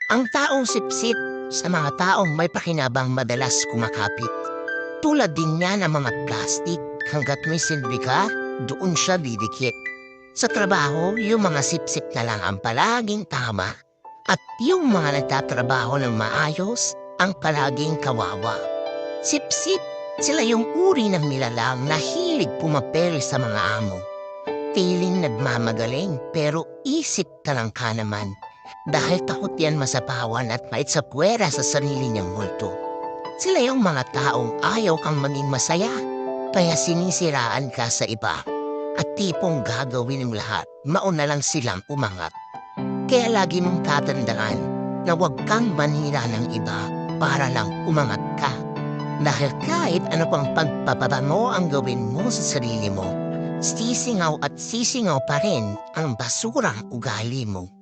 Ang taong sipsip sa mga taong may pakinabang madalas kumakapit. Tulad din niya ng mga plastik, hanggat may silbi ka, doon siya didikit. Sa trabaho, yung mga sipsip na lang ang palaging tama. At yung mga nagtatrabaho ng maayos, ang palaging kawawa. Sipsip, sila yung uri ng nilalang na hilig pumapel sa mga amo. Feeling nagmamagaling pero isip talang ka naman. Dahil takot yan masapawan at mait sa puwera sa sarili niyang multo. Sila yung mga taong ayaw kang maging masaya, kaya sinisiraan ka sa iba. At tipong gagawin ng lahat, mauna lang silang umangat. Kaya lagi mong tatandaan na huwag kang manhira ng iba para lang umangat ka. Dahil kahit ano pang pagpapaba mo ang gawin mo sa sarili mo, sisingaw at sisingaw pa rin ang basurang ugali mo.